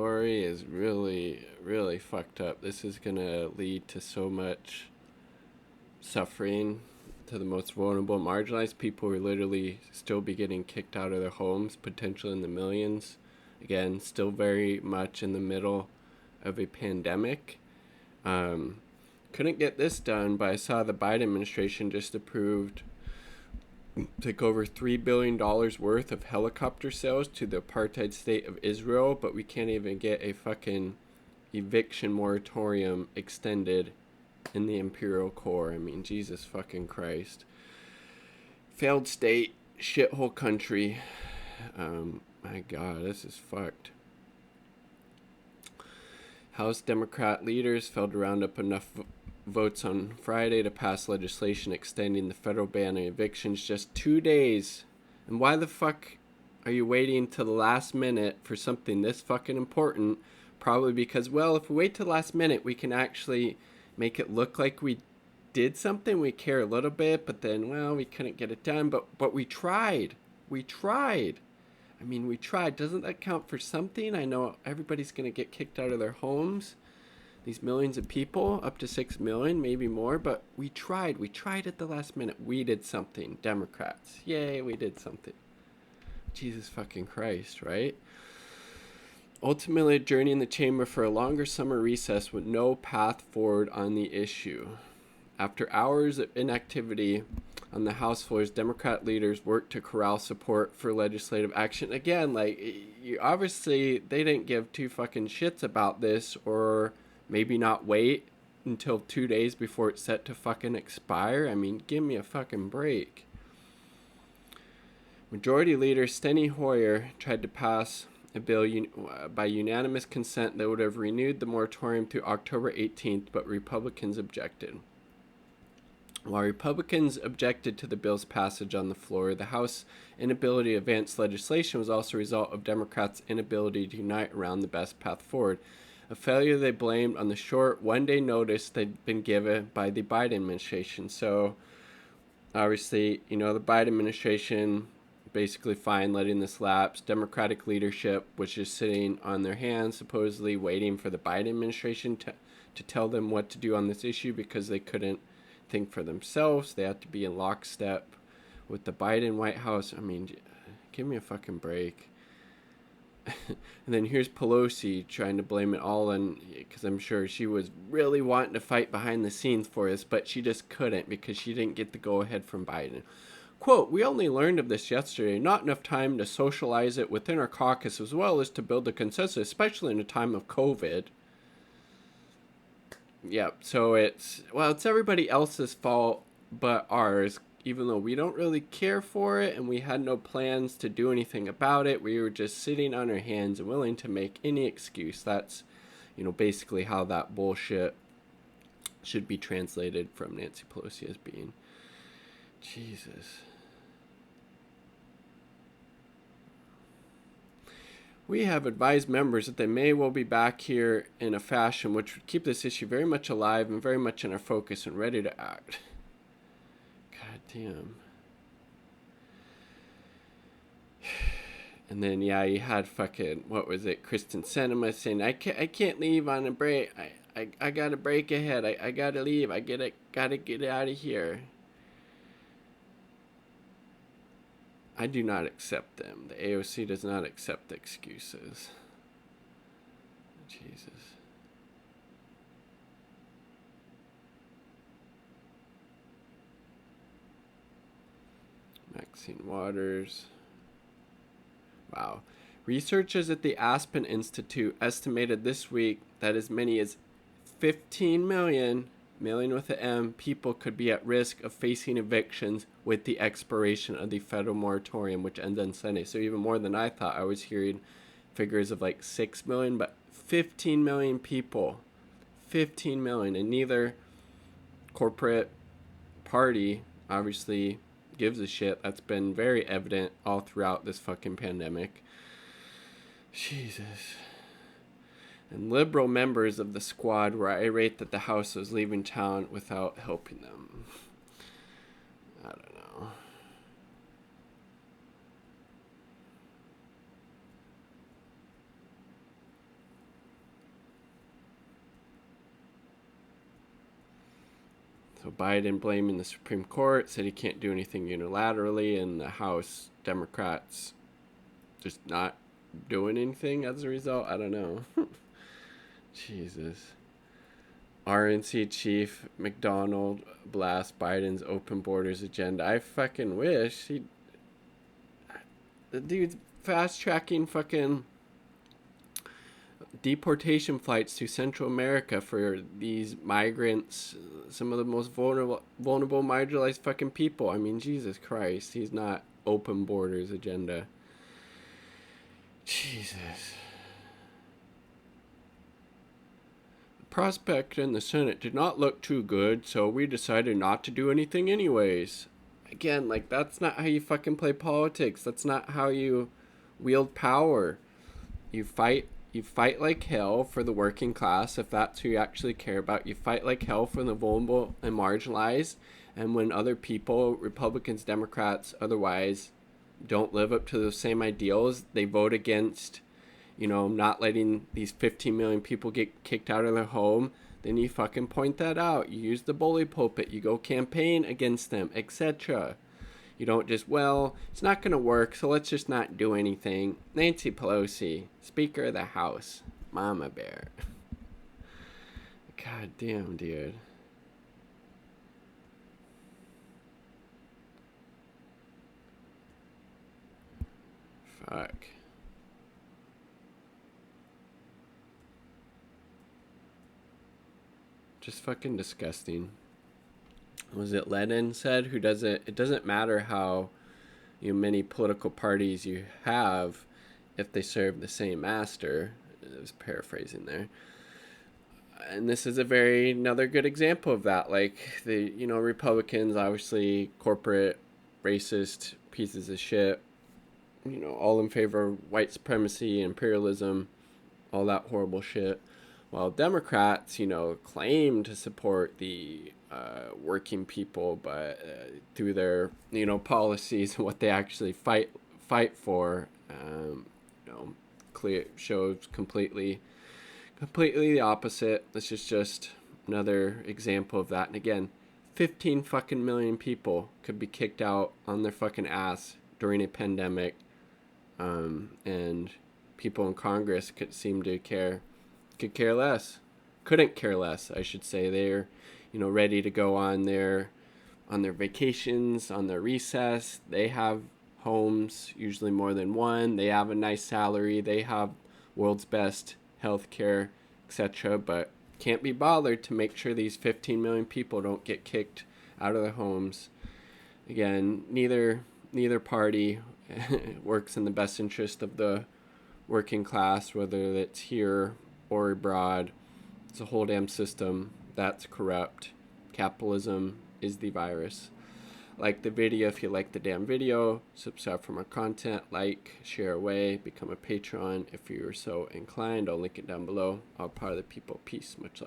Story is really, really fucked up. This is gonna lead to so much suffering to the most vulnerable, marginalized people who are literally still be getting kicked out of their homes, potentially in the millions. Again, still very much in the middle of a pandemic. Um, couldn't get this done, but I saw the Biden administration just approved take over $3 billion worth of helicopter sales to the apartheid state of Israel, but we can't even get a fucking eviction moratorium extended in the Imperial Core. I mean, Jesus fucking Christ. Failed state, shithole country. My God, this is fucked. House Democrat leaders failed to round up enough votes on Friday to pass legislation extending the federal ban on evictions just 2 days. And why the fuck are you waiting till the last minute for something this fucking important? Probably because, well, if we wait till the last minute, we can actually make it look like we did something. We care a little bit, but then, well, we couldn't get it done. But we tried. We tried. I mean, we tried. Doesn't that count for something? I know everybody's going to get kicked out of their homes. These millions of people, up to 6 million, maybe more, but we tried. We tried at the last minute. We did something. Democrats. Yay, we did something. Jesus fucking Christ, right? Ultimately adjourning the chamber for a longer summer recess with no path forward on the issue. After hours of inactivity on the House floors, Democrat leaders worked to corral support for legislative action. Again, like, obviously, they didn't give two fucking shits about this, or maybe not wait until 2 days before it's set to fucking expire. I mean, give me a fucking break. Majority Leader Steny Hoyer tried to pass a bill by unanimous consent that would have renewed the moratorium through October 18th, but Republicans objected. While Republicans objected to the bill's passage on the floor, the House inability to advance legislation was also a result of Democrats' inability to unite around the best path forward, a failure they blamed on the short one-day notice they'd been given by the Biden administration. So, obviously, the Biden administration basically fine letting this lapse. Democratic leadership was just sitting on their hands, supposedly waiting for the Biden administration to tell them what to do on this issue because they couldn't think for themselves. They had to be in lockstep with the Biden White House. I mean, give me a fucking break. And then here's Pelosi trying to blame it all on, because I'm sure she was really wanting to fight behind the scenes for this, but she just couldn't because she didn't get the go-ahead from Biden. Quote, "We only learned of this yesterday, not enough time to socialize it within our caucus as well as to build a consensus, especially in a time of COVID." Yeah, so it's everybody else's fault but ours, even though we don't really care for it and we had no plans to do anything about it. We were just sitting on our hands and willing to make any excuse. That's, basically how that bullshit should be translated from Nancy Pelosi as being. Jesus. We have advised members that they may well be back here in a fashion which would keep this issue very much alive and very much in our focus and ready to act. God damn. And then, yeah, you had fucking, what was it, Kristen Sinema saying, I can't leave on a break. I got a break ahead. I gotta leave. Gotta get out of here. I do not accept them. The AOC does not accept excuses. Jesus. Maxine Waters. Wow. Researchers at the Aspen Institute estimated this week that as many as 15 million with an M, people could be at risk of facing evictions with the expiration of the federal moratorium, which ends on Sunday. So even more than I thought. I was hearing figures of like 6 million, but 15 million people. 15 million. And neither corporate party obviously gives a shit. That's been very evident all throughout this fucking pandemic. Jesus. And liberal members of the squad were irate that the House was leaving town without helping them. I don't know. So Biden blaming the Supreme Court, said he can't do anything unilaterally, and the House Democrats just not doing anything as a result. I don't know. Jesus. RNC chief McDonald blasts Biden's open borders agenda. I fucking wish he. The dude's fast tracking fucking deportation flights to Central America for these migrants, some of the most vulnerable, marginalized fucking people. I mean, Jesus Christ, he's not open borders agenda. Jesus. The prospect in the Senate did not look too good, so we decided not to do anything anyways. Again, like, that's not how you fucking play politics. That's not how you wield power. You fight like hell for the working class, if that's who you actually care about. You fight like hell for the vulnerable and marginalized. And when other people, Republicans, Democrats, otherwise, don't live up to those same ideals, they vote against, not letting these 15 million people get kicked out of their home, then you fucking point that out. You use the bully pulpit. You go campaign against them, etc. You don't just, it's not going to work, so let's just not do anything. Nancy Pelosi, Speaker of the House, Mama Bear. God damn, dude. Fuck. Just fucking disgusting. Was it Lenin said, it doesn't matter how many political parties you have if they serve the same master. I was paraphrasing there. And this is another good example of that. Like, the Republicans, obviously corporate racist pieces of shit, all in favor of white supremacy, imperialism, all that horrible shit, while Democrats claim to support the working people, but through their policies and what they actually fight for, clear shows completely the opposite. This is just another example of that. And again, 15 fucking million people could be kicked out on their fucking ass during a pandemic, and people in Congress couldn't care less, I should say. They're ready to go on their vacations, on their recess. They have homes, usually more than one. They have a nice salary. They have world's best healthcare, etc. But can't be bothered to make sure these 15 million people don't get kicked out of their homes. Again, neither party works in the best interest of the working class, whether it's here or abroad. It's a whole damn system that's corrupt. Capitalism is the virus. Like the video if you like the damn video. Subscribe for more content. Like, share away. Become a patron if you're so inclined. I'll link it down below. All part of the people. Peace. Much love.